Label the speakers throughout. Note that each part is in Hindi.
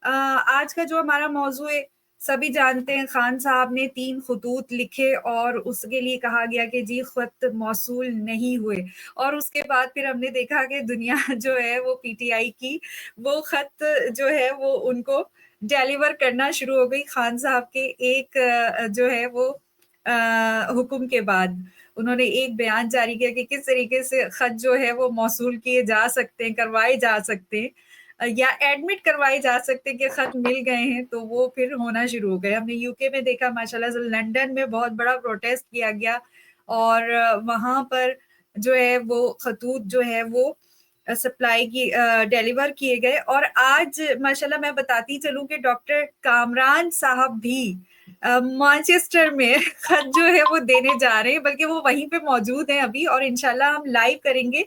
Speaker 1: आज का जो हमारा मौजू है, सभी जानते हैं खान साहब ने 3 खतूत लिखे और उसके लिए कहा गया कि जी खत मौसूल नहीं हुए और उसके बाद फिर हमने देखा कि दुनिया जो है वो पीटीआई की वो खत जो है वो उनको डिलीवर करना शुरू हो गई खान साहब के एक जो है वो हुक्म के बाद। उन्होंने एक बयान जारी किया कि किस तरीके से खत जो है वो मौसूल किए जा सकते हैं, करवाए जा सकते हैं या एडमिट करवाए जा सकते हैं कि खत मिल गए हैं, तो वो फिर होना शुरू हो गए। हमने यूके में देखा माशाल्लाह से, लंदन में बहुत बड़ा प्रोटेस्ट किया गया और वहां पर जो है वो खतूत जो है वो सप्लाई की डिलीवर किए गए। और आज माशाल्लाह मैं बताती चलूं कि डॉक्टर कामरान साहब भी मैनचेस्टर में खत जो है वो देने जा रहे हैं, बल्कि वो वहीं पे मौजूद हैं अभी और इंशाल्लाह हम लाइव करेंगे।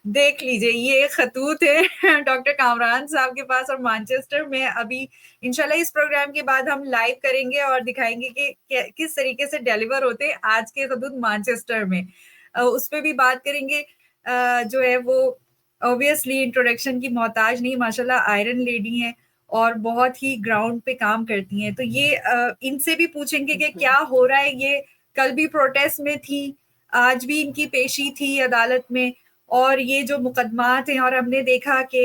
Speaker 1: देख लीजिए, ये खतूत है डॉक्टर कामरान साहब के पास और मैनचेस्टर में अभी इंशाल्लाह इस प्रोग्राम के बाद हम लाइव करेंगे और दिखाएंगे कि किस तरीके से डिलीवर होते हैं आज के खतूत मैनचेस्टर में। उस पर भी बात करेंगे। जो है वो ऑब्वियसली इंट्रोडक्शन की मोहताज नहीं, माशाल्लाह आयरन लेडी हैं और बहुत ही ग्राउंड पे काम करती हैं। तो ये इनसे भी पूछेंगे कि क्या हो रहा है। ये कल भी प्रोटेस्ट में थी, आज भी इनकी पेशी थी अदालत में और ये जो मुकदमात हैं, और हमने देखा कि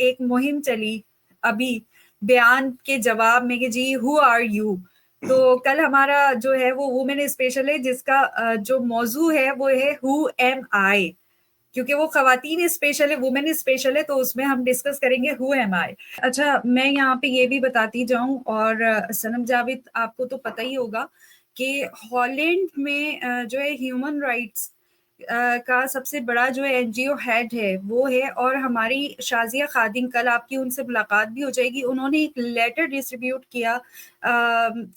Speaker 1: एक मुहिम चली अभी बयान के जवाब में कि जी हु आर यू। तो कल हमारा जो है वो वुमेन स्पेशल है, जिसका जो मौजू है वो है हु एम आई, क्योंकि वो खवातीन स्पेशल है, वुमेन स्पेशल है, तो उसमें हम डिस्कस करेंगे हु एम आई। अच्छा, मैं यहाँ पे ये भी बताती जाऊं और सनम जावेद आपको तो पता ही होगा कि हॉलैंड में जो है ह्यूमन राइट्स का सबसे बड़ा जो है एनजीओ हेड है वो है, और हमारी शाजिया खादिम, कल आपकी उनसे मुलाकात भी हो जाएगी, उन्होंने एक लेटर डिस्ट्रीब्यूट किया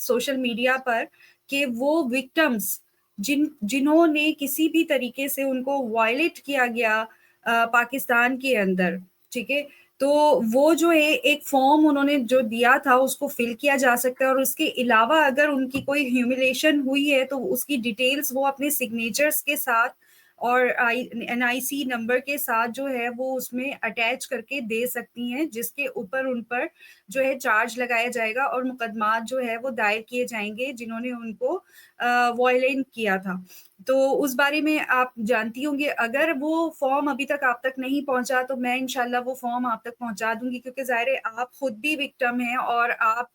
Speaker 1: सोशल मीडिया पर कि वो विक्टिम्स जिन्होंने किसी भी तरीके से उनको वायलेट किया गया पाकिस्तान के अंदर, ठीक है, तो वो जो है एक फॉर्म उन्होंने जो दिया था उसको फिल किया जा सकता है और उसके अलावा अगर उनकी कोई ह्यूमिलेशन हुई है तो उसकी डिटेल्स वो अपने सिग्नेचर्स के साथ और एनआईसी नंबर के साथ जो है वो उसमें अटैच करके दे सकती हैं, जिसके ऊपर उन पर जो है चार्ज लगाया जाएगा और मुकदमात जो है वो दायर किए जाएंगे जिन्होंने उनको वायलेट किया था। तो उस बारे में आप जानती होंगे। अगर वो फॉर्म अभी तक आप तक नहीं पहुंचा तो मैं इंशाल्लाह वो फॉर्म आप तक पहुंचा दूंगी, क्योंकि जाहिर है आप खुद भी विक्टिम हैं और आप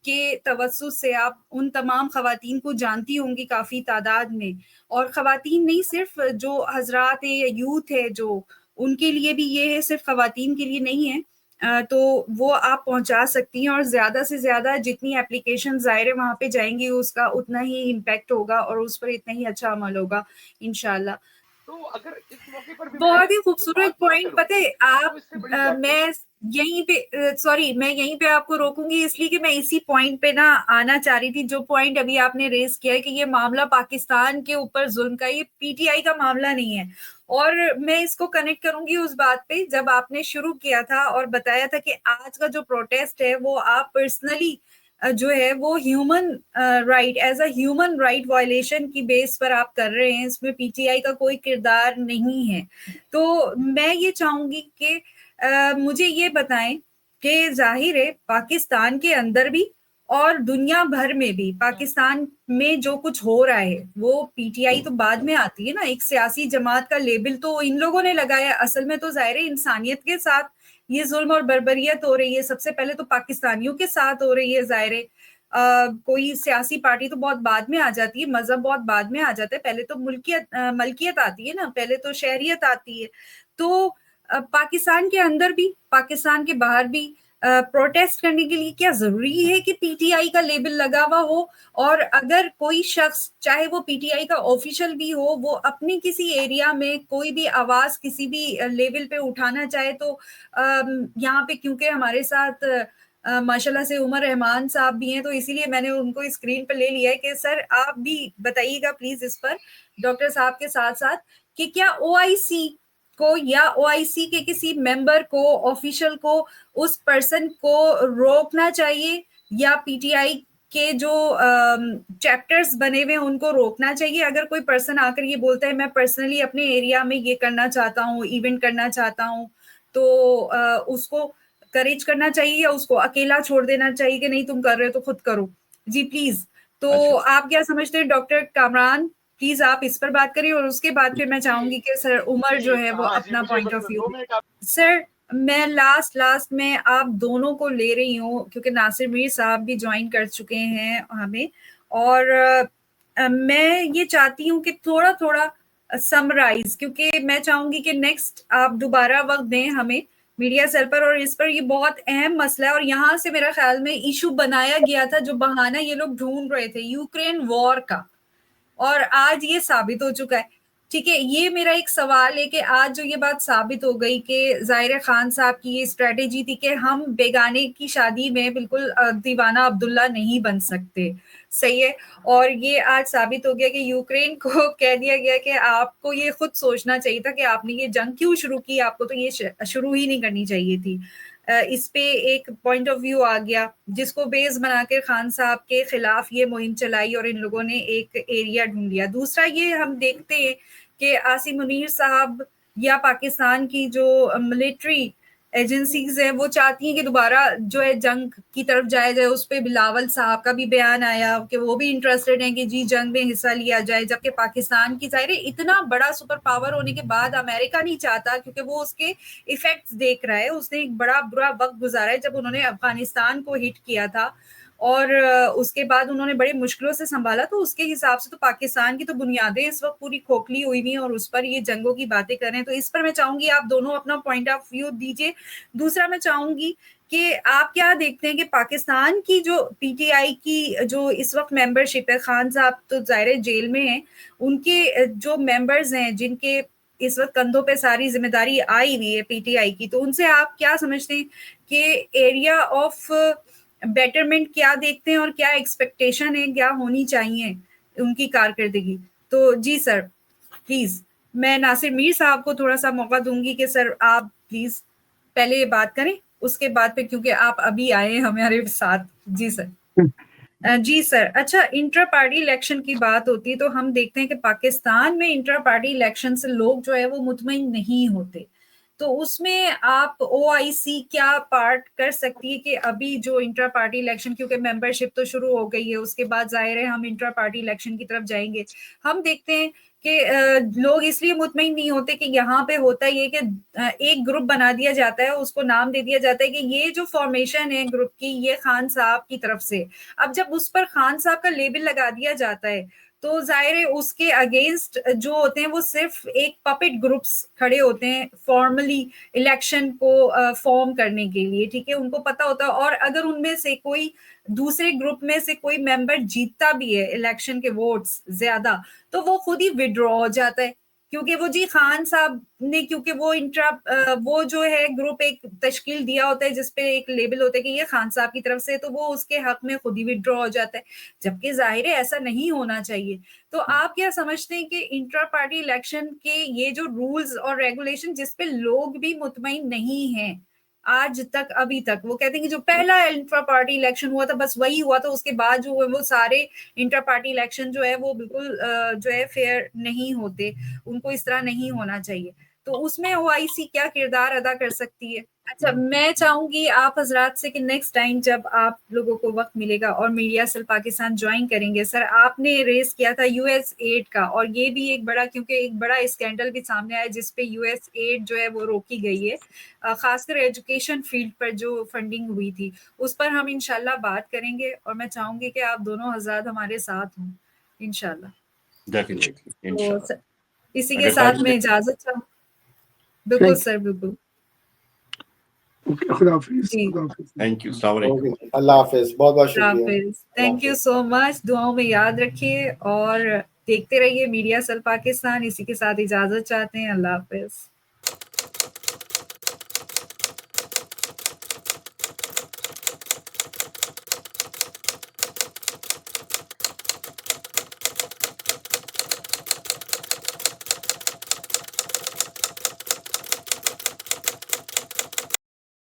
Speaker 1: के तवज्जुह से आप उन तमाम खवातीन को जानती होंगी काफी तादाद में। और खवातीन नहीं, सिर्फ जो हजरात है या यूथ है जो, उनके लिए भी ये है, सिर्फ खवातीन के लिए नहीं है। तो वो आप पहुंचा सकती हैं और ज्यादा से ज्यादा जितनी एप्लीकेशन ज़ाहिर वहां पे जाएंगी उसका उतना ही इम्पैक्ट होगा और उस पर इतना ही अच्छा अमल होगा इंशाल्लाह।
Speaker 2: तो अगर इस मौके पर भी मैं
Speaker 1: बहुत ही
Speaker 2: कोई
Speaker 1: खूबसूरत
Speaker 2: बात ना
Speaker 1: पॉइंट,
Speaker 2: करूं
Speaker 1: पता है
Speaker 2: तो
Speaker 1: आप,
Speaker 2: इससे बड़ी बातें।
Speaker 1: मैं यहीं पे सॉरी, मैं यहीं पे आपको रोकूंगी इसलिए कि मैं इसी पॉइंट पे ना आना चाह रही थी, जो पॉइंट अभी आपने रेज किया है कि ये मामला पाकिस्तान के ऊपर जुल्म का, ये पीटीआई का मामला नहीं है। और मैं इसको कनेक्ट करूंगी उस बात पे जब आपने शुरू किया था और बताया था कि आज का जो प्रोटेस्ट है वो आप पर्सनली जो है वो human right, as a human right violation की बेस पर आप कर रहे हैं, इसमें पीटीआई का कोई किरदार नहीं है। तो मैं ये चाहूंगी कि मुझे ये बताएं कि जाहिर है पाकिस्तान के अंदर भी और दुनिया भर में भी पाकिस्तान में जो कुछ हो रहा है वो पीटीआई तो बाद में आती है ना, एक सियासी जमात का लेबल तो इन लोगों ने लगाया। असल में तो जाहिर है इंसानियत के साथ ये जुल्म और बर्बरियत हो रही है, सबसे पहले तो पाकिस्तानियों के साथ हो रही है। जाहिर है कोई सियासी पार्टी तो बहुत बाद में आ जाती है, मजहब बहुत बाद में आ जाता है, पहले तो मलकियत आती है ना, पहले तो शहरियत आती है। तो पाकिस्तान के अंदर भी पाकिस्तान के बाहर भी प्रोटेस्ट करने के लिए क्या जरूरी है कि पीटीआई का लेबल लगा हुआ हो? और अगर कोई शख्स, चाहे वो पीटीआई का ऑफिशियल भी हो, वो अपने किसी एरिया में कोई भी आवाज किसी भी लेवल पे उठाना चाहे तो यहाँ पे क्योंकि हमारे साथ माशाल्लाह से उमर रहमान साहब भी हैं, तो इसीलिए मैंने उनको स्क्रीन पर ले लिया है कि सर आप भी बताइएगा प्लीज इस पर डॉक्टर साहब के साथ साथ, कि क्या ओआईसी को या ओआईसी के किसी मेंबर को, ऑफिशियल को, उस पर्सन को रोकना चाहिए या पीटीआई के जो चैप्टर्स बने हुए हैं उनको रोकना चाहिए? अगर कोई पर्सन आकर ये बोलता है मैं पर्सनली अपने एरिया में ये करना चाहता हूँ, इवेंट करना चाहता हूँ, तो उसको करेज करना चाहिए या उसको अकेला छोड़ देना चाहिए कि नहीं तुम कर रहे हो तो खुद करो? जी प्लीज। तो
Speaker 3: अच्छा।
Speaker 1: आप क्या समझते हैं डॉक्टर कामरान? प्लीज आप इस पर बात करिए और उसके बाद फिर मैं चाहूंगी कि सर उमर जो है वो
Speaker 2: हाँ जी,
Speaker 1: अपना
Speaker 2: मुझे
Speaker 1: पॉइंट
Speaker 2: बस
Speaker 1: ऑफ व्यू
Speaker 2: 2
Speaker 1: दे।
Speaker 2: मिनट आप
Speaker 1: सर मैं लास्ट में आप दोनों को ले रही हूँ क्योंकि नासिर मीर साहब भी ज्वाइन कर चुके हैं हमें, और मैं ये चाहती हूँ कि थोड़ा थोड़ा समराइज, क्योंकि मैं चाहूंगी कि नेक्स्ट आप दोबारा वक्त दें हमें मीडिया सेल पर, और इस पर ये बहुत अहम मसला है और यहाँ से मेरा ख्याल में इशू बनाया गया था जो बहाना ये लोग ढूंढ रहे थे यूक्रेन वॉर का, और आज ये साबित हो चुका है। ठीक है, ये मेरा एक सवाल है कि आज जो ये बात साबित हो गई कि ज़ाहिर खान साहब की ये स्ट्रेटेजी थी कि हम बेगाने की शादी में बिल्कुल दीवाना अब्दुल्ला नहीं बन सकते, सही है, और ये आज साबित हो गया कि यूक्रेन को कह दिया गया कि आपको ये खुद सोचना चाहिए था कि आपने ये जंग क्यों शुरू की, आपको तो ये शुरू ही नहीं करनी चाहिए थी। इस पे एक पॉइंट ऑफ व्यू आ गया जिसको बेस बना के खान साहब के खिलाफ ये मुहिम चलाई और इन लोगों ने एक एरिया ढूंढ लिया। दूसरा ये हम देखते हैं कि आसिम मुनीर साहब या पाकिस्तान की जो मिलिट्री एजेंसीज हैं वो चाहती हैं कि दोबारा जो है जंग की तरफ जाया जाए। उस पर बिलावल साहब का भी बयान आया कि वो भी इंटरेस्टेड हैं कि जी जंग में हिस्सा लिया जाए, जबकि पाकिस्तान की जाहिर है इतना बड़ा सुपर पावर होने के बाद अमेरिका नहीं चाहता क्योंकि वो उसके इफेक्ट्स देख रहा है। उसने एक बड़ा बुरा वक्त गुजारा है जब उन्होंने अफगानिस्तान को हिट किया था और उसके बाद उन्होंने बड़ी मुश्किलों से संभाला, तो उसके हिसाब से तो पाकिस्तान की तो बुनियादें इस वक्त पूरी खोखली हुई हुई हैं और उस पर ये जंगों की बातें कर रहे हैं। तो इस पर मैं चाहूंगी आप दोनों अपना पॉइंट ऑफ व्यू दीजिए। दूसरा मैं चाहूंगी कि आप क्या देखते हैं कि पाकिस्तान की जो पीटीआई की जो इस वक्त मेंबरशिप है, खान साहब तो जाहिर जेल में हैं, उनके जो मेंबर्स हैं जिनके इस वक्त कंधों पे सारी जिम्मेदारी आई हुई है पीटीआई की, तो उनसे आप क्या समझते हैं कि एरिया ऑफ बेटरमेंट क्या देखते हैं और क्या एक्सपेक्टेशन है, क्या होनी चाहिए उनकी कारकर्दगी? तो जी सर प्लीज, मैं नासिर मीर साहब को थोड़ा सा मौका दूंगी कि सर आप प्लीज पहले ये बात करें, उसके बाद पे क्योंकि आप अभी आए हमारे साथ। जी सर। जी सर। अच्छा, इंट्रा पार्टी इलेक्शन की बात होती है तो हम देखते हैं कि पाकिस्तान में इंट्रा पार्टी इलेक्शन से लोग जो है वो मुतमईन नहीं होते, तो उसमें आप ओआईसी क्या पार्ट कर सकती है कि अभी जो इंट्रा पार्टी इलेक्शन, क्योंकि मेंबरशिप तो शुरू हो गई है, उसके बाद जाहिर है हम इंट्रा पार्टी इलेक्शन की तरफ जाएंगे, हम देखते हैं कि लोग इसलिए मुतमईन नहीं होते कि यहाँ पे होता ये कि एक ग्रुप बना दिया जाता है, उसको नाम दे दिया जाता है कि ये जो फॉर्मेशन है ग्रुप की ये खान साहब की तरफ से। अब जब उस पर खान साहब का लेबल लगा दिया जाता है तो जाहिर है उसके अगेंस्ट जो होते हैं वो सिर्फ एक पपेट ग्रुप्स खड़े होते हैं फॉर्मली इलेक्शन को फॉर्म करने के लिए, ठीक है, उनको पता होता है, और अगर उनमें से कोई दूसरे ग्रुप में से कोई मेंबर जीतता भी है इलेक्शन के वोट्स ज्यादा तो वो खुद ही विड्रॉ हो जाता है, क्योंकि वो जी खान साहब ने, क्योंकि वो जो है ग्रुप एक तश्कील दिया होता है जिसपे एक लेबल होता है कि ये खान साहब की तरफ से, तो वो उसके हक में खुद ही विड्रॉ हो जाता है, जबकि जाहिर है ऐसा नहीं होना चाहिए। तो आप क्या समझते हैं कि इंट्रा पार्टी इलेक्शन के ये जो रूल्स और रेगुलेशन जिसपे लोग भी मुतमईन नहीं हैं आज तक, अभी तक वो कहते हैं कि जो पहला इंट्रा पार्टी इलेक्शन हुआ था बस वही हुआ था, उसके बाद जो है वो सारे इंटर पार्टी इलेक्शन जो है वो बिल्कुल जो है फेयर नहीं होते, उनको इस तरह नहीं होना चाहिए, तो उसमें ओआईसी क्या किरदार अदा कर सकती है? अच्छा, मैं चाहूंगी आप हजरात से कि नेक्स्ट टाइम जब आप लोगों को वक्त मिलेगा और मीडिया सेल पाकिस्तान ज्वाइन करेंगे, सर आपने रेस किया था यूएस एड का, और ये भी एक बड़ा, क्योंकि एक बड़ा स्कैंडल भी सामने आया जिसपे यूएस एड जो है वो रोकी गई है, खासकर एजुकेशन फील्ड पर जो फंडिंग हुई थी उस पर हम इंशाल्लाह बात करेंगे, और मैं चाहूंगी कि आप दोनों हजरात हमारे साथ हों इंशाल्लाह।
Speaker 3: डेफिनेटली
Speaker 1: तो
Speaker 3: इंशाल्लाह।
Speaker 1: इसी के साथ मैं इजाजत चाहूँ। बिल्कुल सर, बिल्कुल।
Speaker 4: खुदा हाफिज।
Speaker 1: जी,
Speaker 3: थैंक यू, अस्सलाम वालेकुम।
Speaker 5: अल्लाह हाफिज, बहुत बहुत शुक्रिया।
Speaker 1: हाफिज, थैंक यू सो मच, दुआओं में याद रखिए और देखते रहिए मीडिया सेल पाकिस्तान। इसी के साथ इजाजत चाहते हैं, अल्लाह हाफिज।